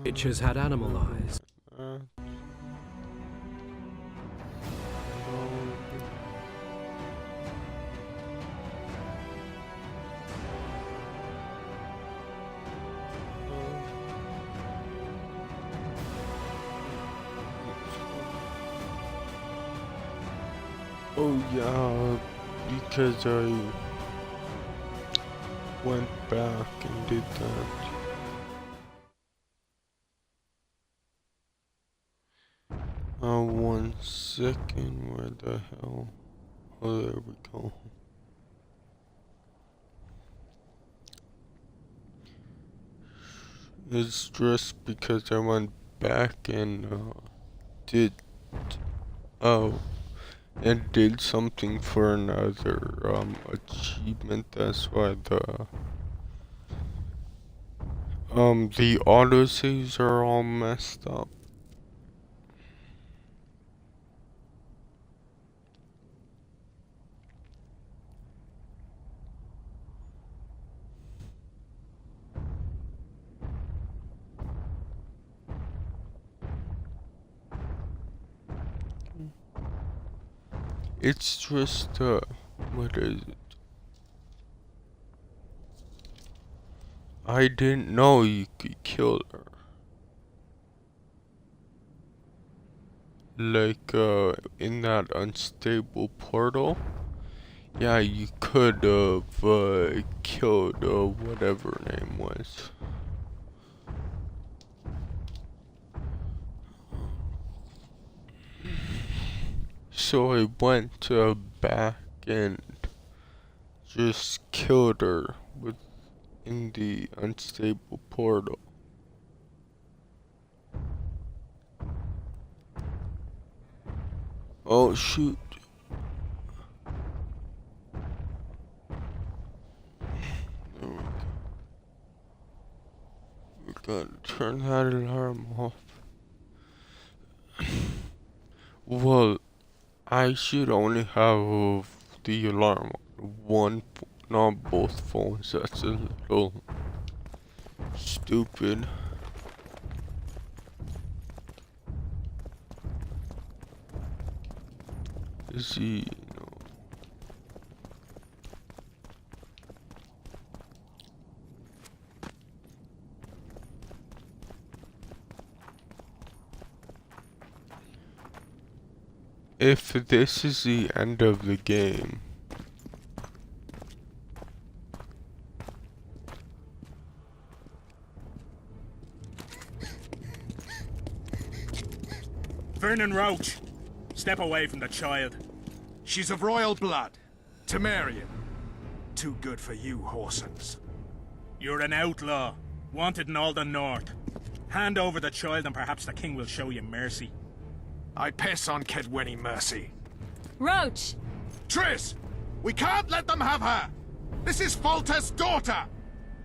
Creatures had animal eyes. Uh, oh yeah, because I went back and did that. 1 second, where the hell? Oh, there we go. It's just because I went back and did oh and did something for another achievement. That's why the autosaves are all messed up. It's just what is it? I didn't know you could kill her. Like in that unstable portal. Yeah, you could have killed whatever her name was. So I went back and just killed her in the unstable portal. Oh shoot. There we go. We gotta turn that alarm off. Well, I should only have the alarm on one, not both phones. That's a little stupid. Is he, if this is the end of the game, Vernon Roach, step away from the child. She's of royal blood. Temerian. Too good for you, Horsens. You're an outlaw, wanted in all the north. Hand over the child and perhaps the king will show you mercy. I piss on Kedwenny mercy. Roach! Triss! We can't let them have her! This is Foltest's daughter!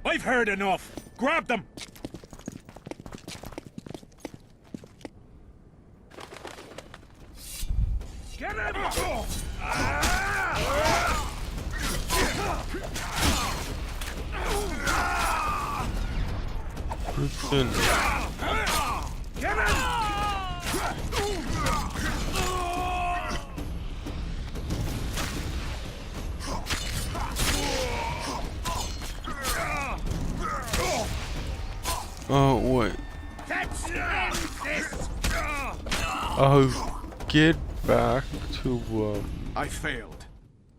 I've heard enough. Grab them! Get him! Kristen. Get him! Oh wait. I'll get back to I failed.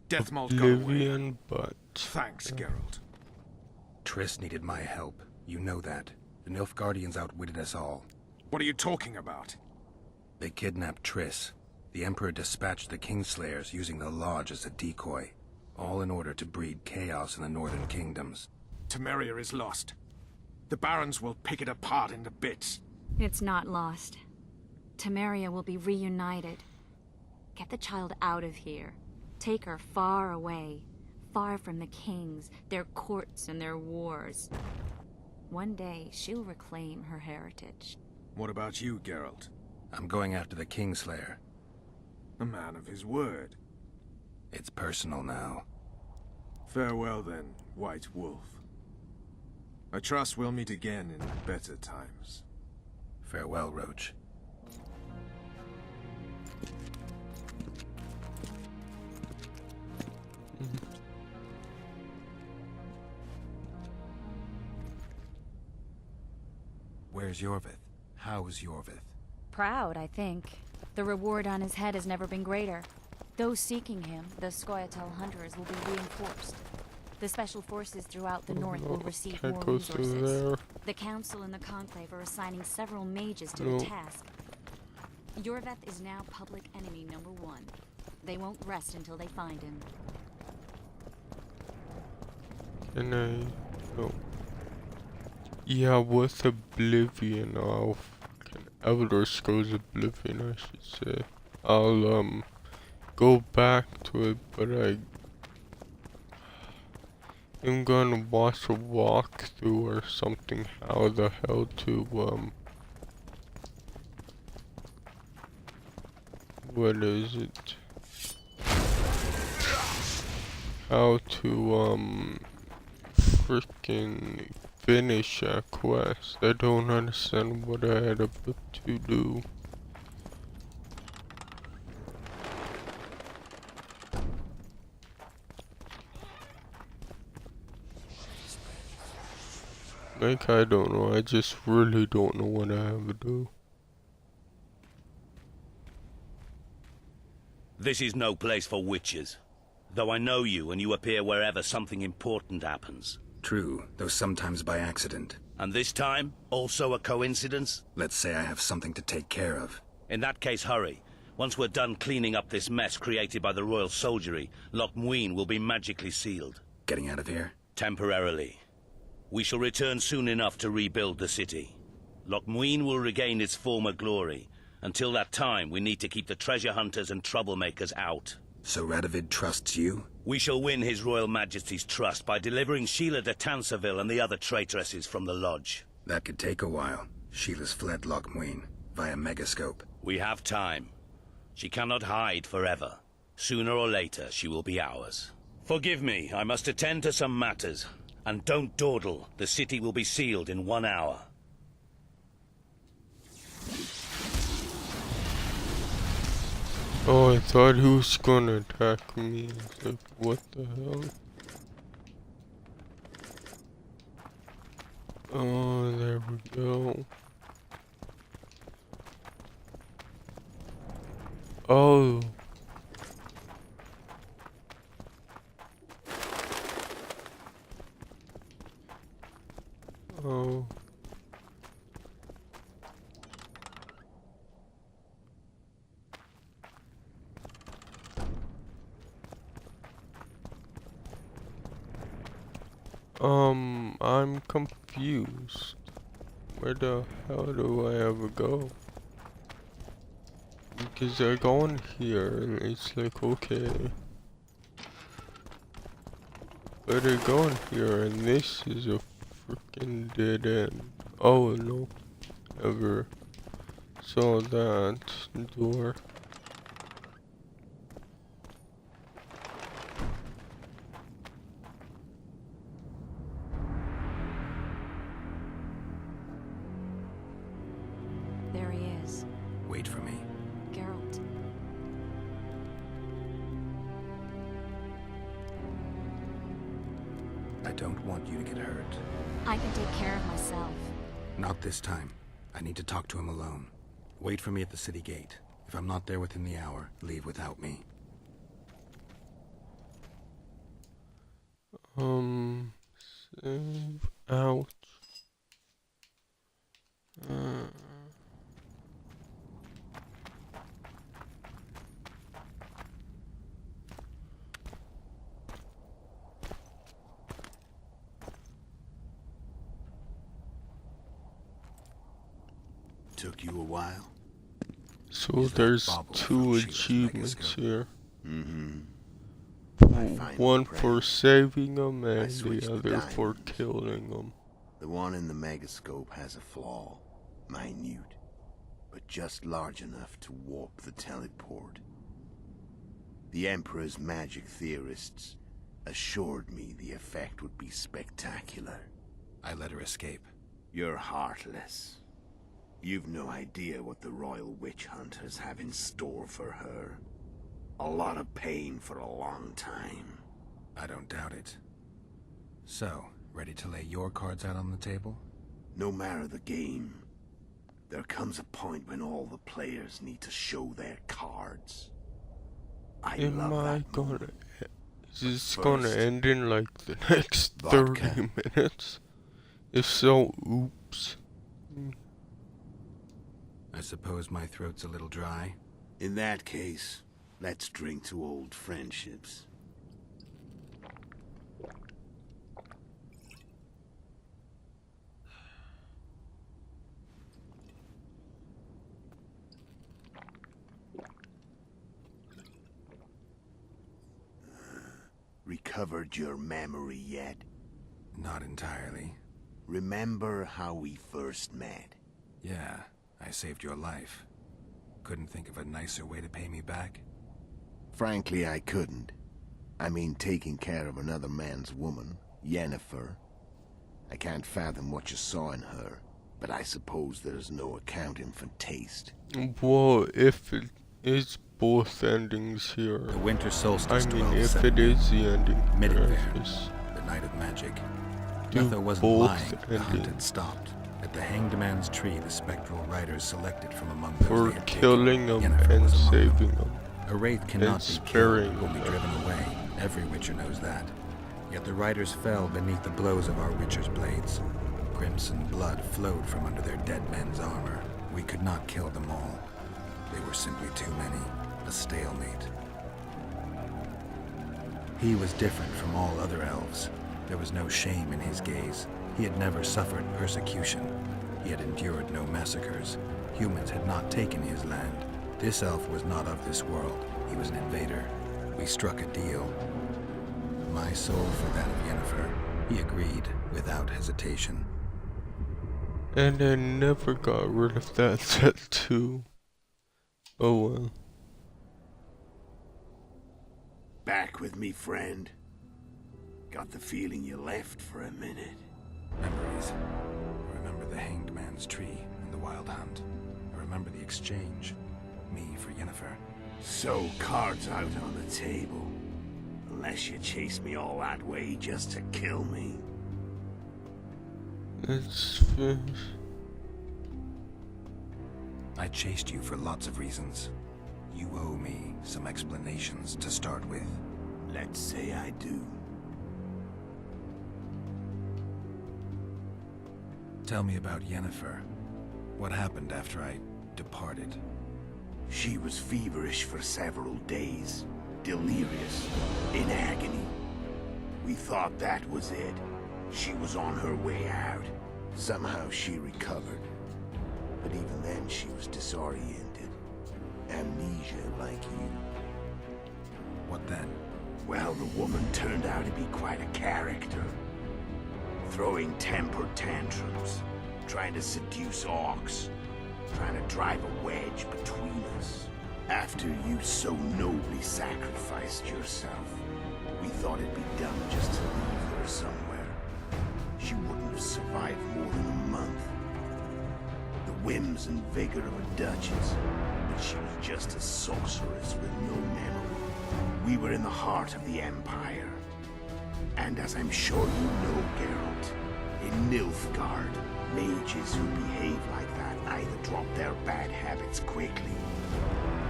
Deathmold got away. Oblivion, but Thanks, Geralt. Triss needed my help. You know that. The Nilfgaardians outwitted us all. What are you talking about? They kidnapped Triss. The Emperor dispatched the Kingslayers using the Lodge as a decoy. All in order to breed chaos in the northern kingdoms. Temeria is lost. The Barons will pick it apart into bits. It's not lost. Temeria will be reunited. Get the child out of here. Take her far away. Far from the kings, their courts, and their wars. One day, she'll reclaim her heritage. What about you, Geralt? I'm going after the Kingslayer. A man of his word. It's personal now. Farewell then, White Wolf. I trust we'll meet again in better times. Farewell, Roach. Where's Yorvith? How's Yorvith? Proud, I think. The reward on his head has never been greater. Those seeking him, the Scoia'tael hunters, will be reinforced. The special forces throughout the north will receive Can't more go through resources. there. The council and the conclave are assigning several mages to No. the task. Yorvith is now public enemy #1. They won't rest until they find him. Can I? No. Yeah, with Oblivion, Elder Scrolls Oblivion, I should say. I'll go back to it, but I'm gonna watch a walkthrough or something. How the hell to what is it? How to freaking finish a quest. I don't understand what I had to do. Like, I don't know. I just really don't know what I have to do. This is no place for witches. Though I know you and you appear wherever something important happens. True, though sometimes by accident. And this time, also a coincidence? Let's say I have something to take care of. In that case, hurry. Once we're done cleaning up this mess created by the royal soldiery, Loch Muin will be magically sealed. Getting out of here? Temporarily. We shall return soon enough to rebuild the city. Loch Muin will regain its former glory. Until that time, we need to keep the treasure hunters and troublemakers out. So Radovid trusts you? We shall win His Royal Majesty's trust by delivering Sheila de Tansarville and the other traitresses from the lodge. That could take a while. Sheila's fled Loch Muin via Megascope. We have time. She cannot hide forever. Sooner or later, she will be ours. Forgive me, I must attend to some matters. And don't dawdle. The city will be sealed in 1 hour. Oh, I thought he was gonna attack me. I was like, what the hell? Oh, there we go. Oh. Oh. I'm confused. Where the hell do I ever go? Because I go in here and it's like, okay. But I go in here and this is a freaking dead end. Oh no, ever saw that door. There he is. Wait for me. Geralt. I don't want you to get hurt. I can take care of myself. Not this time. I need to talk to him alone. Wait for me at the city gate. If I'm not there within the hour, leave without me. Save out. Took you a while? So Is that there's bauble two from Sheila's achievements Megascope? here. I find One the for prey. saving them I and switched the the other for diamonds. killing them. The one in the Megascope has a flaw. Minute. But just large enough to warp the teleport. The Emperor's magic theorists assured me the effect would be spectacular. I let her escape. You're heartless. You've no idea what the royal witch hunters have in store for her. A lot of pain for a long time. I don't doubt it. So, ready to lay your cards out on the table? No matter the game, there comes a point when all the players need to show their cards. I Am love I that gonna... moment. Is this But gonna first, end in like the next 30 vodka. minutes? If so, oops. I suppose my throat's a little dry. In that case, let's drink to old friendships. Recovered your memory yet? Not entirely. Remember how we first met? Yeah, I saved your life. Couldn't think of a nicer way to pay me back? Frankly, I couldn't. I mean, taking care of another man's woman, Yennefer. I can't fathom what you saw in her, but I suppose there's no accounting for taste. Well, if it is both endings here, The winter I solstice mean, dwells if seven it is the ending, Middenfair, just the night of magic. do Letho wasn't both lying. The hunt had endings. stopped. At the Hanged Man's tree, the spectral riders selected from among those For they had killing taken. them Yennefer and was among them. saving them. A wraith cannot be sparing killed, will be them. driven away. Every Witcher knows that. Yet the riders fell beneath the blows of our Witcher's blades. Crimson blood flowed from under their dead men's armor. We could not kill them all. They were simply too many. A stalemate. He was different from all other elves. There was no shame in his gaze. He had never suffered persecution. He had endured no massacres. Humans had not taken his land. This elf was not of this world. He was an invader. We struck a deal. My soul for that of Yennefer. He agreed without hesitation. And I never got rid of that tattoo. Oh well. Back with me, friend. Got the feeling you left for a minute. Memories. I remember the Hanged Man's tree and the Wild Hunt. I remember the exchange. Me for Yennefer. So, cards out on the table. Unless you chase me all that way just to kill me. Let's finish. I chased you for lots of reasons. You owe me some explanations to start with. Let's say I do. Tell me about Yennefer. What happened after I departed? She was feverish for several days. Delirious. In agony. We thought that was it. She was on her way out. Somehow she recovered. But even then she was disoriented. Amnesia like you. What then? Well, the woman turned out to be quite a character. Throwing temper tantrums. Trying to seduce orcs. Trying to drive a wedge between us. After you so nobly sacrificed yourself, we thought it'd be dumb just to leave her somewhere. She wouldn't have survived more than a month. The whims and vigor of a duchess, but she was just a sorceress with no memory. We were in the heart of the Empire. And as I'm sure you know, Geralt, in Nilfgaard, mages who behave like that either drop their bad habits quickly,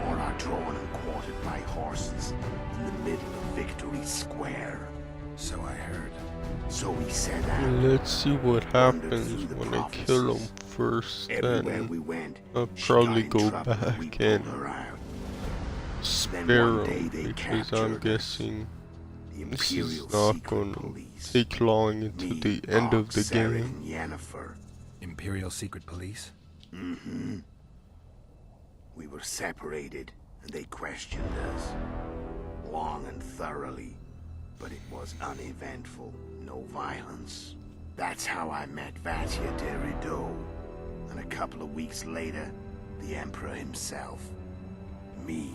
or are drawn and quartered by horses in the middle of Victory Square. So I heard. So we set out. Let's see what wandered happens through the when I kill him provinces. first, Everywhere we then went, I'll she probably got in go trouble and we back pulled and her out. spare one day him, they because I'm captured us. guessing The this Imperial is not Secret gonna Police. take long into Me, the end of the Seren, game. and Yennefer. Imperial Secret Police? Mm-hmm. We were separated, and they questioned us. Long and thoroughly. But it was uneventful. No violence. That's how I met Vatia de Rideau. And a couple of weeks later, the Emperor himself. Me.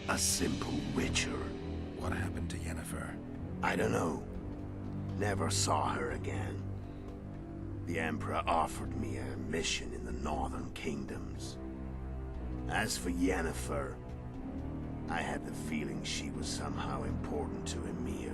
A simple witcher. What happened to Yennefer? I don't know. Never saw her again. The Emperor offered me a mission in the northern kingdoms. As for Yennefer, I had the feeling she was somehow important to Emir.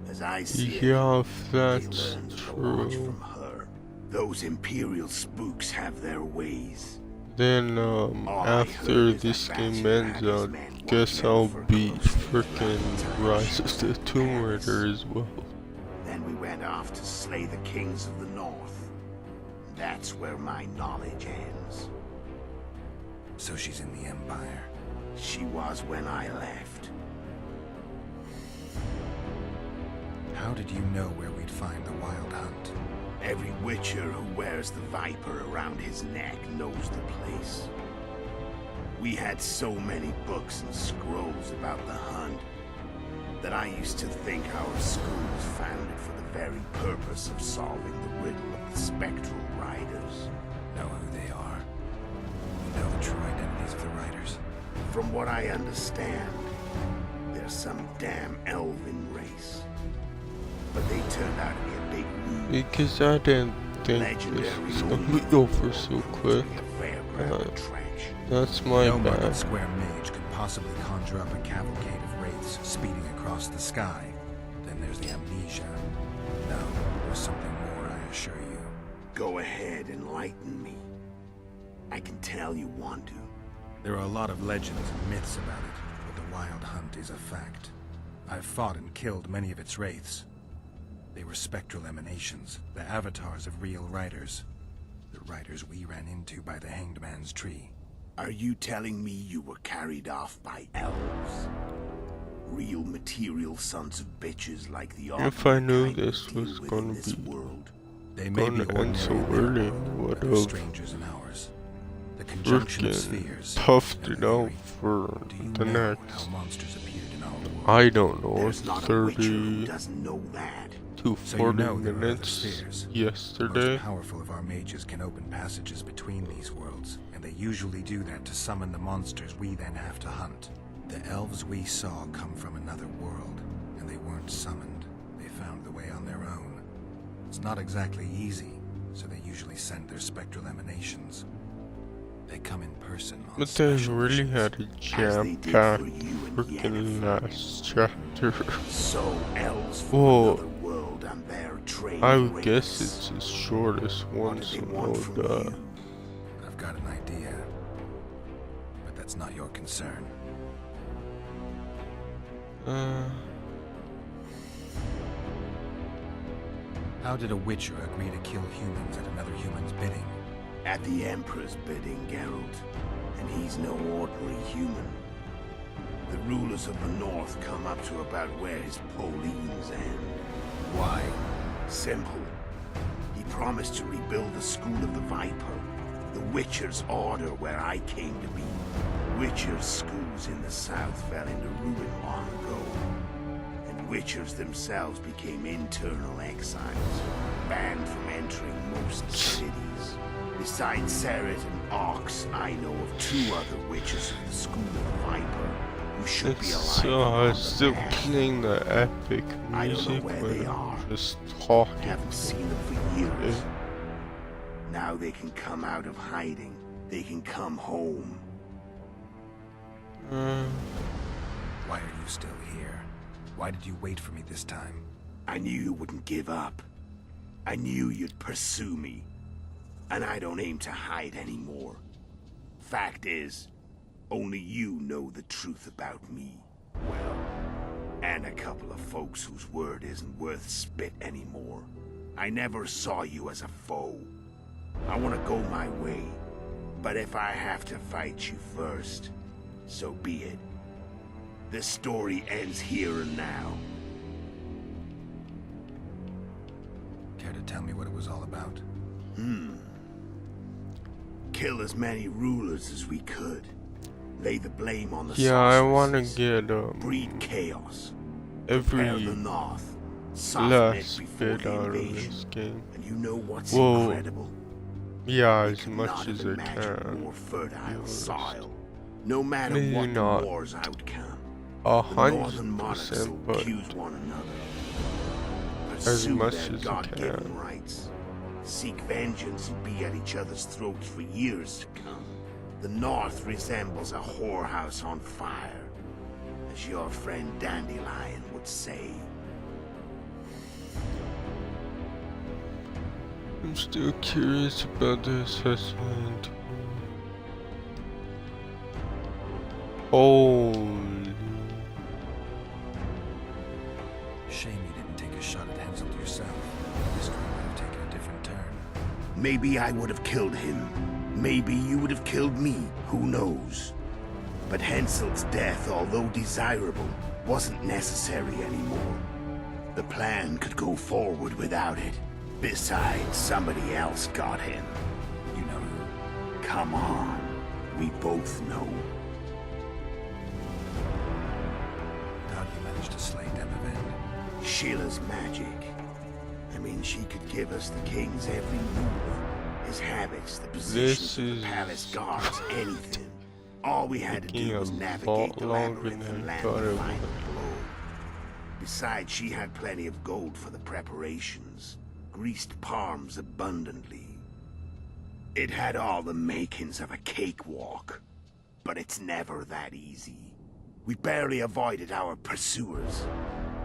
As I see it, Yeah, if he that's learned so much true. from her. Those Imperial spooks have their ways. Then after this game ends, I guess I'll beat frickin' Rise of the Tomb Raider as well. Then we went off to slay the kings of the north. That's where my knowledge ends. So she's in the Empire. She was when I left. How did you know where we'd find the Wild Hunt? Every Witcher who wears the Viper around his neck knows the place. We had so many books and scrolls about the hunt that I used to think our school was founded for the very purpose of solving the riddle of the spectral riders. Know who they are? You know the true identities of the riders? From what I understand, they're some damn elven race. But they turned out to be a big ruse. Because I didn't think this was gonna be over so quick. That's my No bad. Market Square mage could possibly conjure up a cavalcade of wraiths speeding across the sky. Then there's the amnesia. No, there's something more, I assure you. Go ahead, enlighten me. I can tell you want to. There are a lot of legends and myths about it, but the Wild Hunt is a fact. I've fought and killed many of its wraiths. They were spectral emanations, the avatars of real riders. The riders we ran into by the Hanged Man's Tree. Are you telling me you were carried off by elves? Real material sons of bitches like the If I knew kind we this deal was with gonna in this be world. They may be gonna end so ordinary in early, their world, what but they're of strangers in ours. The conjunction of frickin' spheres. toughed and it the out theory. for Do you the know next, how monsters appeared in our world? I don't know, There's not a witcher who 30 doesn't know that. to So 40 you know there are other minutes spheres. The yesterday. most powerful of our mages can open passages between these worlds, and they usually do that to summon the monsters we then have to hunt. The elves we saw come from another world, and they weren't summoned. They found the way on their own. It's not exactly easy, so they usually send their spectral emanations. They come in person on But they special really missions. had a As they jam did packed for you and freaking Yennefer. last chapter. So elves from Whoa. another world and their trained I would guess race. it's the shortest What one, do so they no want from duh. you? I've got an idea, but that's not your concern. How did a Witcher agree to kill humans at another human's bidding? At the Emperor's bidding, Geralt. And he's no ordinary human. The rulers of the North come up to about where his Pauline's end. Why? Simple. He promised to rebuild the School of the Viper, the Witcher's order where I came to be. Witcher's schools in the south fell into ruin long ago. And Witchers themselves became internal exiles, banned from entering most cities. Besides Seret and Ox, I know of 2 other Witches of the School of the Viper who should be It's alive. on the still map. playing the epic I don't know music, where but they I'm are. just talking. Haven't seen them for years. Yeah. Now they can come out of hiding. They can come home. Why are you still here? Why did you wait for me this time? I knew you wouldn't give up. I knew you'd pursue me. And I don't aim to hide anymore. Fact is, only you know the truth about me. Well, and a couple of folks whose word isn't worth spit anymore. I never saw you as a foe. I want to go my way. But if I have to fight you first, so be it. This story ends here and now. Care to tell me what it was all about? Kill as many rulers as we could. Lay the blame on the Yeah, I wanna sorceresses. get Breed chaos. Prepare every the North. Soften it last before bit the out of invasion. this game. And you know what's Whoa. incredible? Yeah, We as could much not as have I imagined can. more fertile honest. soil. No matter Maybe what not the war's outcome. The 100%, northern monarchs will but accuse one another. Pursue much their as you God-given can. rights. seek vengeance and be at each other's throats for years to come. The North resembles a whorehouse on fire, as your friend Dandelion would say. I'm still curious about the assassinate. Holy. Shame you didn't take a shot at Henselt yourself. History might have taken a different turn. Maybe I would have killed him. Maybe you would have killed me. Who knows? But Henselt's death, although desirable, wasn't necessary anymore. The plan could go forward without it. Besides, somebody else got him. You know who? Come on. We both know. How'd you manage to slay Demavend? Sheila's magic. I mean, she could give us the king's every move. His habits, the positions of the palace guards, anything. All we had to do was navigate the labyrinth and land the final blow. Besides, she had plenty of gold for the preparations. Greased palms abundantly. It had all the makings of a cakewalk. But it's never that easy. We barely avoided our pursuers.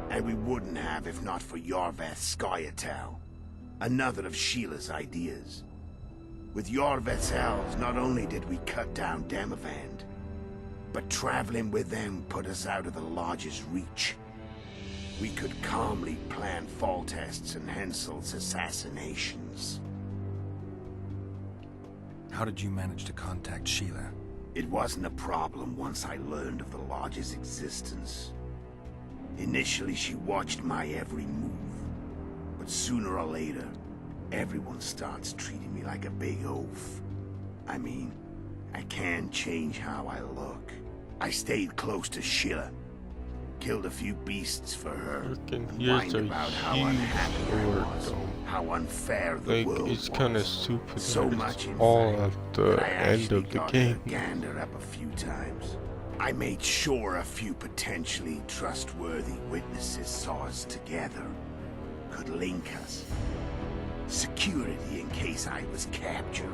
And we wouldn't have if not for Yorveth Scoia'tael, another of Sheila's ideas. With Yorveth's elves, not only did we cut down Demavend, but traveling with them put us out of the Lodge's reach. We could calmly plan Foltest's and Henselt's assassinations. How did you manage to contact Sheila? It wasn't a problem once I learned of the Lodge's existence. Initially, she watched my every move. But sooner or later, everyone starts treating me like a big oaf. I mean, I can't change how I look. I stayed close to Sheila. Killed a few beasts for her. And whined about how unhappy I was. How unfair the world was. It's kind of stupid. So much in all fact, at the that I end of actually the got game. her gander up a few times. I made sure a few potentially trustworthy witnesses saw us together. Could link us. Security in case I was captured.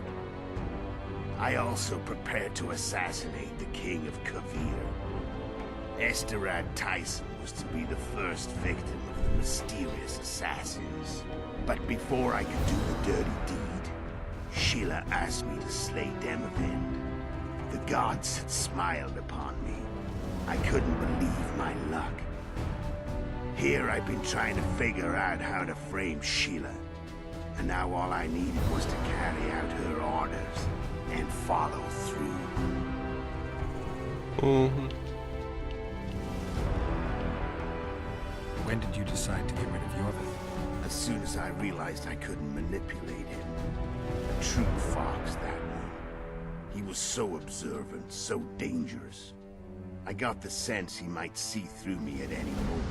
I also prepared to assassinate the King of Kavir. Esterad Tyson was to be the first victim of the mysterious assassins. But before I could do the dirty deed, Sheila asked me to slay Demavend. The gods had smiled upon me. I couldn't believe my luck. Here I've been trying to figure out how to frame Sheila. And now all I needed was to carry out her orders and follow through. When did you decide to get rid of Yorveth? As soon as I realized I couldn't manipulate him. A true fox, that one. He was so observant, so dangerous. I got the sense he might see through me at any moment.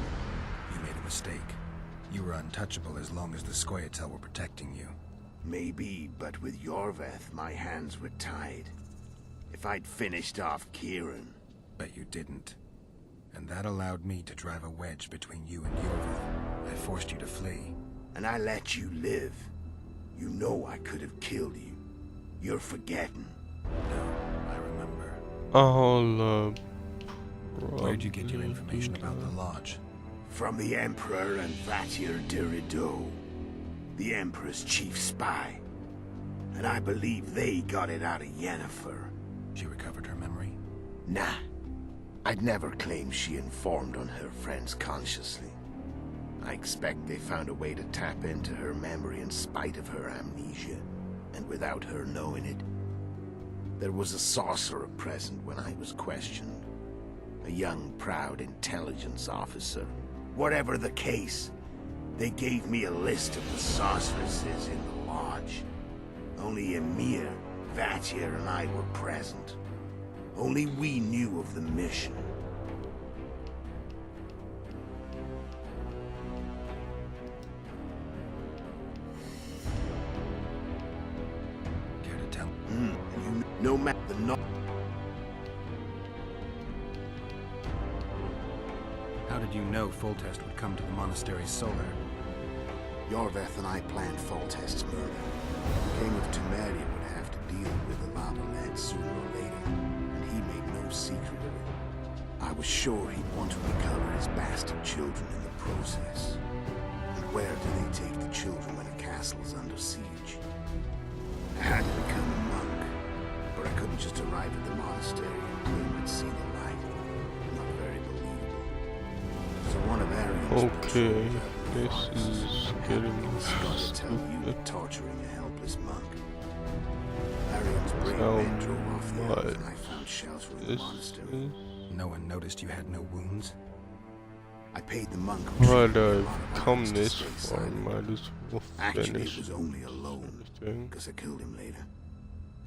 You made a mistake. You were untouchable as long as the Scoia'tael were protecting you. Maybe, but with Yorveth, my hands were tied. If I'd finished off Kieran... Bet you didn't. And that allowed me to drive a wedge between you and Yorveth. I forced you to flee. And I let you live. You know I could have killed you. You're forgetting. No, I remember. I'll, Where'd you get your information about the Lodge? From the Emperor and Vatir Dirido, the Emperor's chief spy. And I believe they got it out of Yennefer. She recovered her memory? Nah. I'd never claim she informed on her friends consciously. I expect they found a way to tap into her memory in spite of her amnesia, and without her knowing it. There was a sorcerer present when I was questioned. A young, proud intelligence officer. Whatever the case, they gave me a list of the sorceresses in the Lodge. Only Emir, Vatir, and I were present. Only we knew of the mission. Care to tell? You no matter the no. How did you know Foltest would come to the monastery solar? Yorveth and I planned Foltest's murder. King of Temeria would have to deal with the lava lad sooner or later, and he made no secret of it. I was sure he'd want to recover his bastard children in the process. And where do they take the children when a castle is under siege? I had to become a monk, but I couldn't just arrive at the monastery and claim I'd seen the light. Not very believable. So one of Arian's Okay, patrols this is getting Scott tell you stupid. torturing a helpless monk. Arian's brave Tell men me drove off the what elves and I found shelter in the This monastery. is No one noticed you had no wounds? I paid the monk who what treated me a I've lot of come hours to this stay far. silent. Might as well Actually, it finish was only a loan, everything. because I killed him later.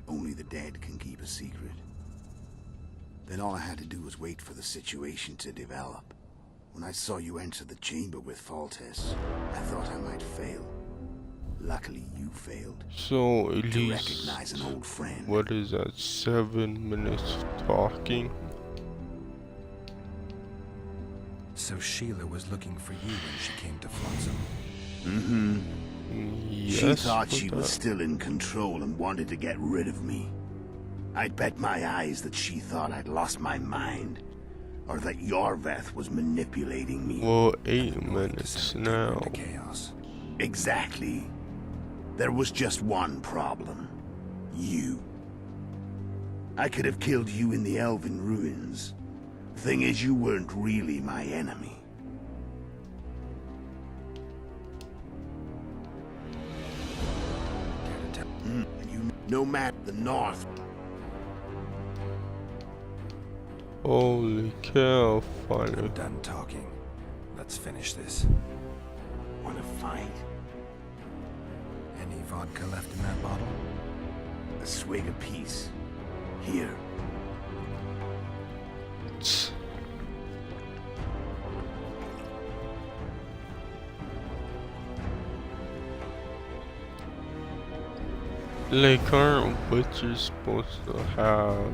Only the dead can keep a secret. Then all I had to do was wait for the situation to develop. When I saw you enter the chamber with Foltest, I thought I might fail. Luckily, you failed. So at To least, recognize an old friend. what is that? 7 minutes of talking. So Sheila was looking for you when she came to Flotsam. Mm-hmm. Yes, She thought she but was still in control and wanted to get rid of me. I'd bet my eyes that she thought I'd lost my mind, or that Yorveth was manipulating me. well, 8 North minutes descended now. deeper into chaos. Exactly. There was just one problem. You. I could have killed you in the Elven ruins. Thing is, you weren't really my enemy. Care to tell? And you, no matter the North, Holy cow! Finally, I'm done talking. Let's finish this. wanna fight? Any vodka left in that bottle? A swig apiece. Here. like, aren't witches supposed to have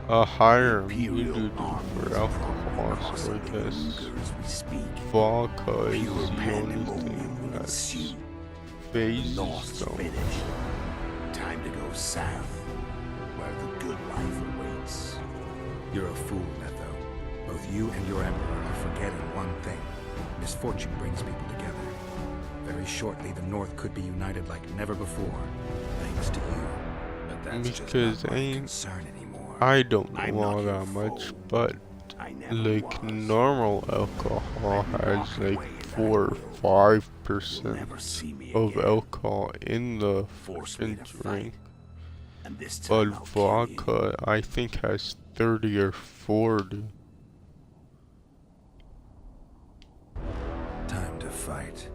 a higher Imperial immunity armies for alcohol? crossing So I the guess Unger as we speak. vodka is Pure the only pandemonium thing will that's ensue. phases North's them. finished. Time to go south, where the good life awaits. You're a fool, Netho. Both you and your Emperor are forgetting one thing. Misfortune brings people together. Very shortly, the North could be united like never before, thanks to you. But that's Because just not my ain't- concern anymore. I don't I'm know not all your that much, foe. but I never like was. normal alcohol I has walk like away and I 4 or will. 5% You'll never see me of again. alcohol in the Force me freaking to drink. fight. And this But time I'll kill you. vodka, I think, has 30 or 40. Time to fight.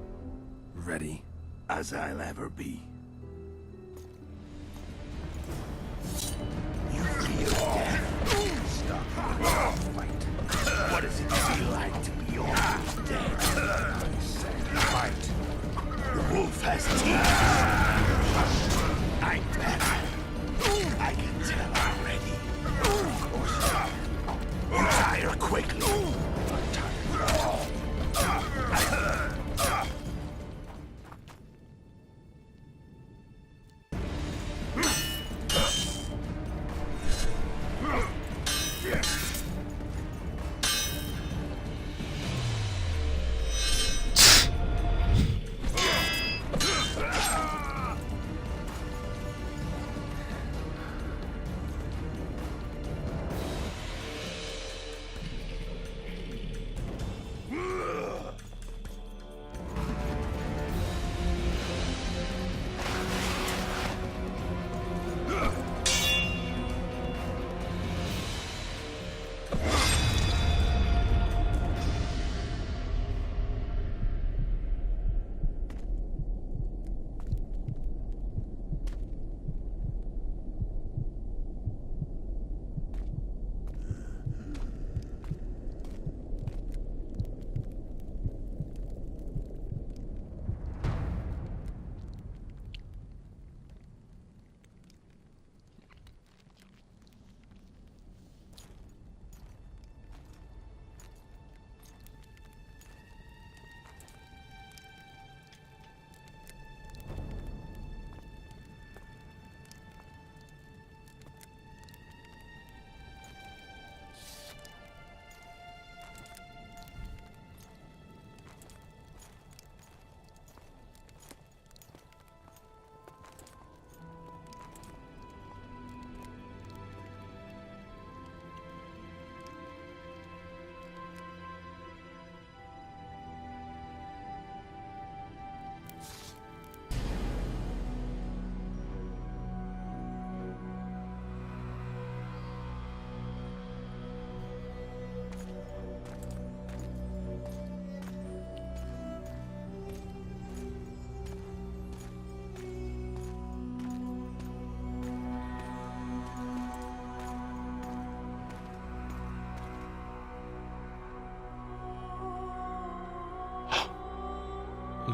Ready? As I'll ever be. You feel death. Stop. Fight. What does it feel like to be almost dead? I said fight. The wolf has teeth. I'm better. I can tell already. Of course you can. You tire quickly. I'm tired.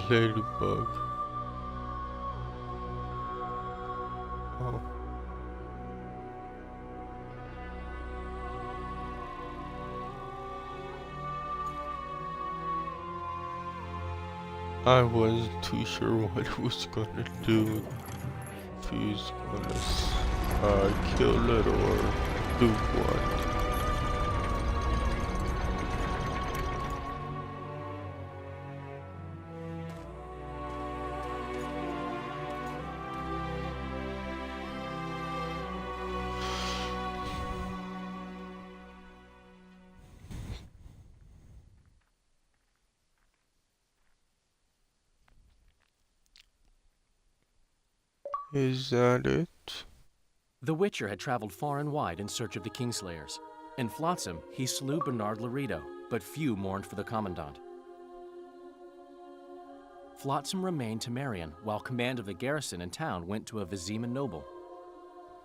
ladybug. Oh. I wasn't too sure what it was gonna do. If he was gonna kill it or do what. Is that it? The Witcher had traveled far and wide in search of the Kingslayers. In Flotsam, he slew Bernard Laredo, but few mourned for the Commandant. Flotsam remained Temerian, while command of the garrison and town went to a Vizima noble,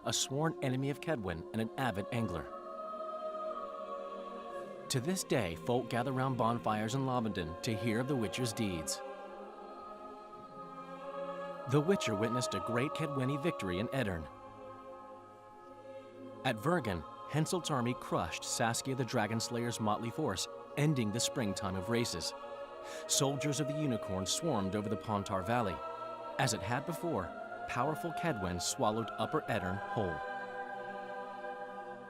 a sworn enemy of Kedwen and an avid angler. To this day, folk gather round bonfires in Lobenden to hear of the Witcher's deeds. The Witcher witnessed a great Kedweni victory in Edirn. At Vergen, Henselt's army crushed Saskia the Dragonslayer's motley force, ending the springtime of races. Soldiers of the Unicorn swarmed over the Pontar Valley. As it had before, powerful Kedwen swallowed Upper Edirn whole.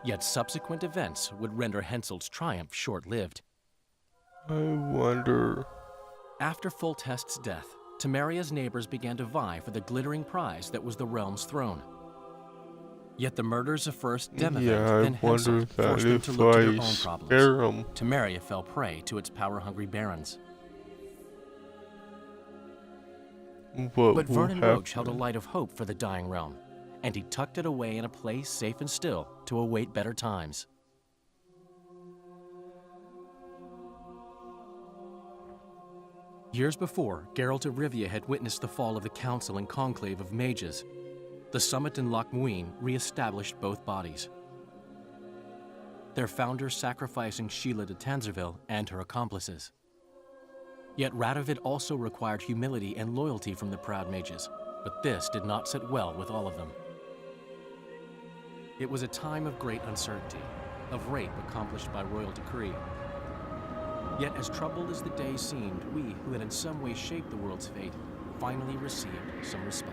Yet subsequent events would render Henselt's triumph short-lived. I wonder. After Foltest's death, Temeria's neighbors began to vie for the glittering prize that was the realm's throne. Yet the murders of first Demavend, then I wonder Henselt, forced them to if look to I their own spare problems. 'em. Temeria fell prey to its power-hungry barons. What But will Vernon Roche happen? held a light of hope for the dying realm, and he tucked it away in a place safe and still to await better times. Years before, Geralt of Rivia had witnessed the fall of the Council and Conclave of Mages. The summit in Loch Muin re-established both bodies, their founders sacrificing Sheila de Tanzerville and her accomplices. Yet Radovid also required humility and loyalty from the proud mages, but this did not sit well with all of them. It was a time of great uncertainty, of rape accomplished by royal decree. Yet as troubled as the day seemed, we, who had in some way shaped the world's fate, finally received some respite.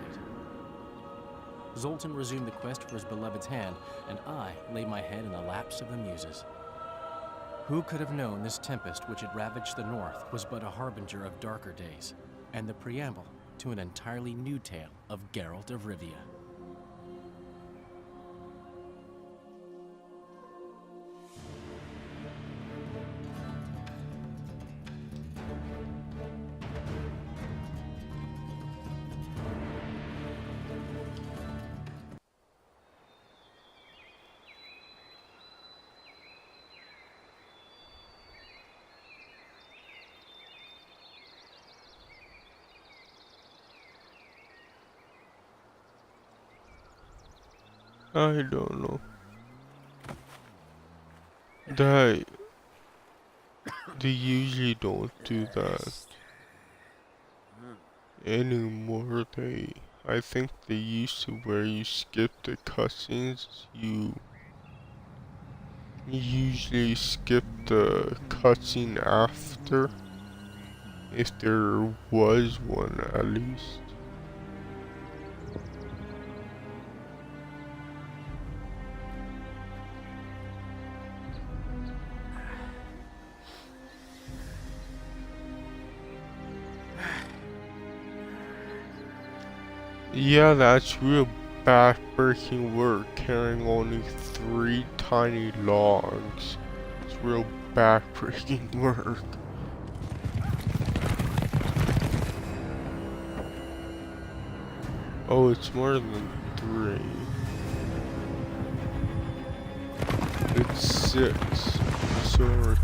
Zoltan resumed the quest for his beloved's hand, and I laid my head in the laps of the muses. Who could have known this tempest which had ravaged the north was but a harbinger of darker days, and the preamble to an entirely new tale of Geralt of Rivia. I don't know. They usually don't do that anymore. I think they used to, where you skip the cutscenes, you usually skip the cutscene after, if there was one at least. Yeah, that's real backbreaking work, carrying only 3 tiny logs. It's real backbreaking work. Oh, it's more than 3. It's 6. Sorry.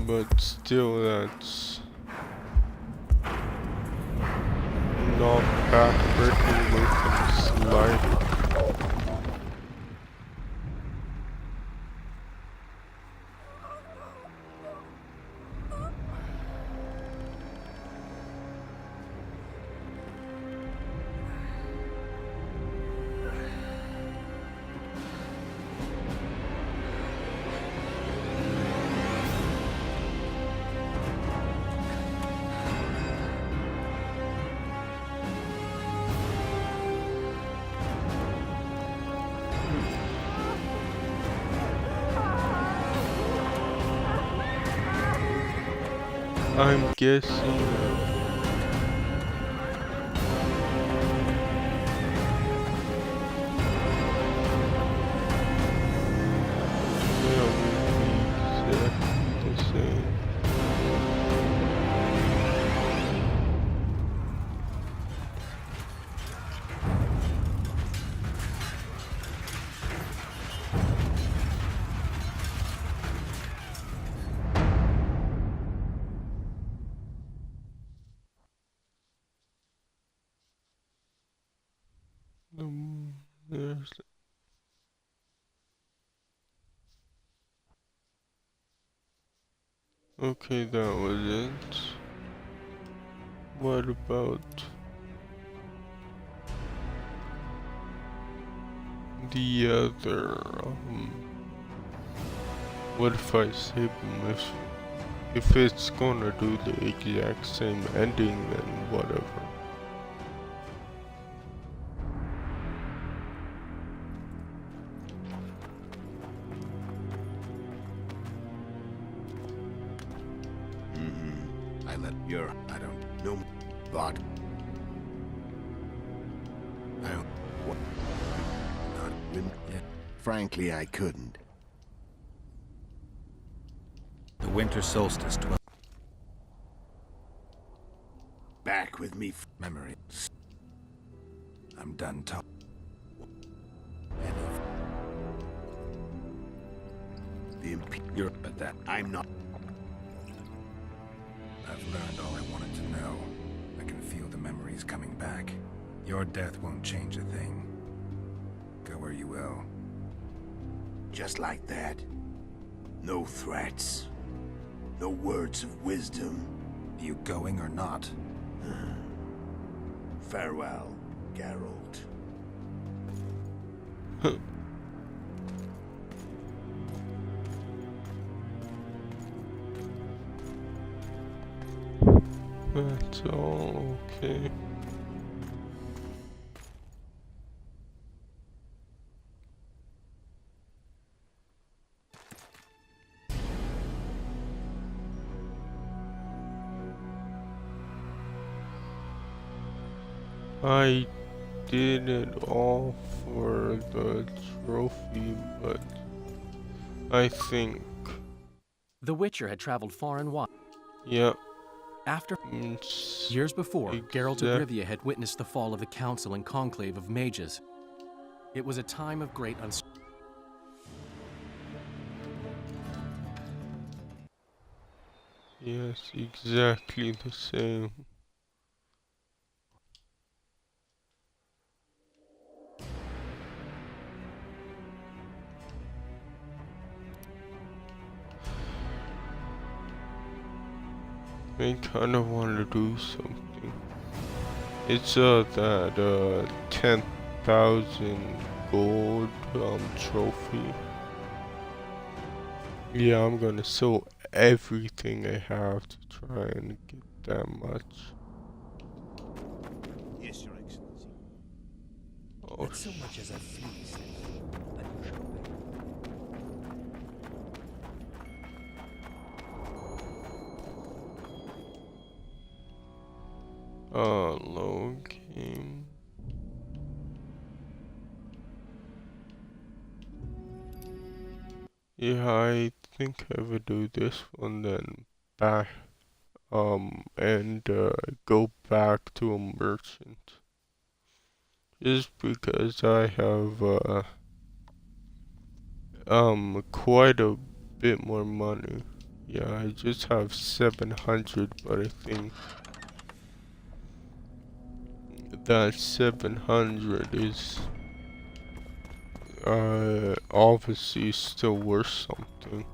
But still, that's not backbreaking with the slightest. I'm guessing. They'll be exactly the same. There's okay, that was it. What about the other? What if I save him? If it's gonna do the exact same ending, then whatever. I don't know, but I don't. What? Not yet. Frankly, I couldn't. The winter solstice 12. Back with me, Memory. I'm done talking. You're but that I'm not. I've learned all I wanted to know. I can feel the memories coming back. Your death won't change a thing. Go where you will. Just like that. No threats. No words of wisdom. You going or not? Farewell, Geralt. That's all okay. I did it all for the trophy, but I think, The Witcher had traveled far and wide. yeah. After It's years before, Geralt of exact- Rivia had witnessed the fall of the Council and Conclave of Mages. It was a time of great uncertainty. Yes, exactly the same. I kind of want to do something. It's that 10,000 gold trophy. Yeah, I'm gonna sell everything I have to try and get that much. Yes, Your Excellency. Oh, So much as a fleece. low game. Yeah, I think I would do this one then back, and go back to a merchant. Just because I have, quite a bit more money. Yeah, I just have 700, but I think that 700 is obviously still worth something.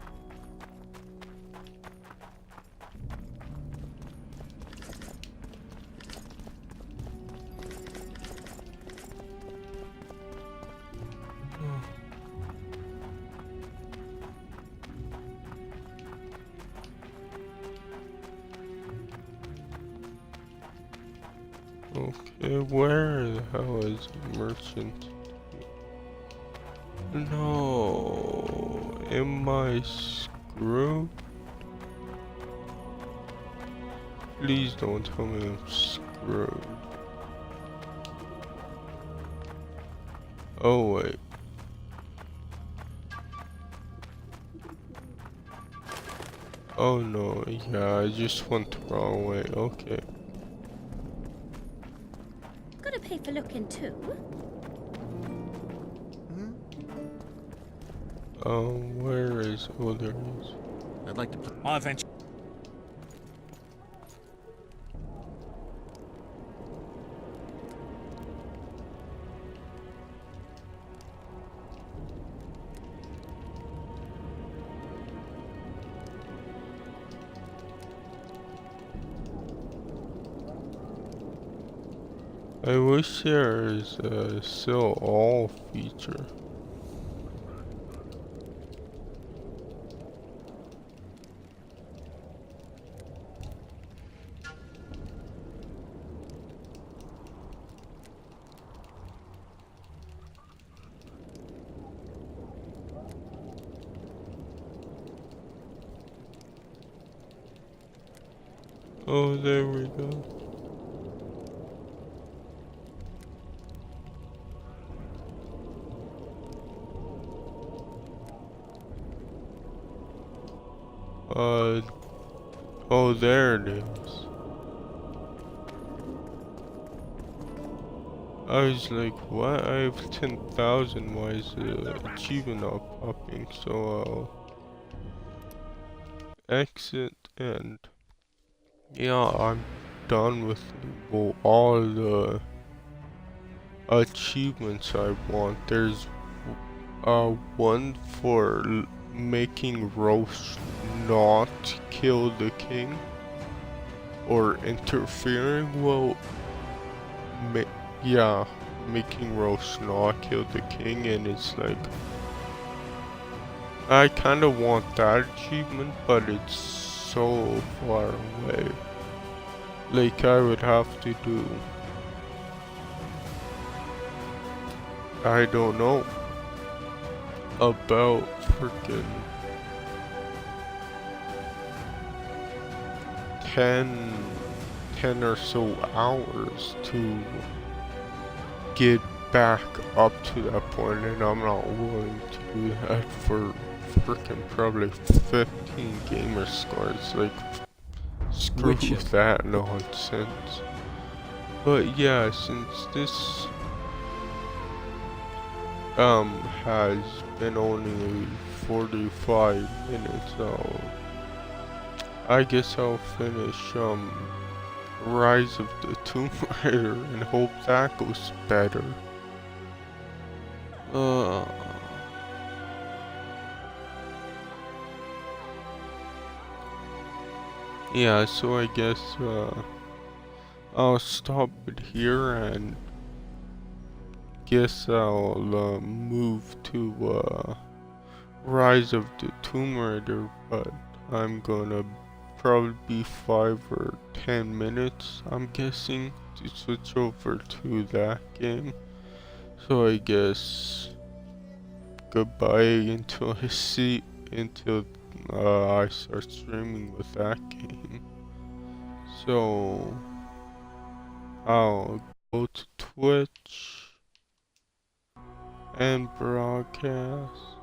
Okay, where the hell is the merchant? No, am I screwed? Please don't tell me I'm screwed. Oh wait. Oh no, yeah, I just went the wrong way, okay. Gotta pay for looking too. Where is, oh there it is. I'd like to play. I'll venture. I wish there is a sell all feature. Oh, there we go. Oh, there it is. I was like, what? I have 10,000. Why is the achievement not popping? So I'll exit and yeah, I'm done with all the achievements I want. There's one for making Roast not kill the king or interfering. Well, yeah, making Roast not kill the king, and it's like I kind of want that achievement, but it's so far away. Like I would have to do, I don't know, about freaking 10 or so hours to get back up to that point, and I'm not willing to do that for freaking probably 15 gamer scores. Like, screw that nonsense. But yeah, since this has been only 45 minutes, I guess I'll finish Rise of the Tomb Raider and hope that goes better. Yeah, so I guess I'll stop it here and guess I'll move to Rise of the Tomb Raider, but I'm gonna probably be 5 or 10 minutes, I'm guessing, to switch over to that game. So I guess goodbye until I start streaming with that game. So I'll go to Twitch and broadcast.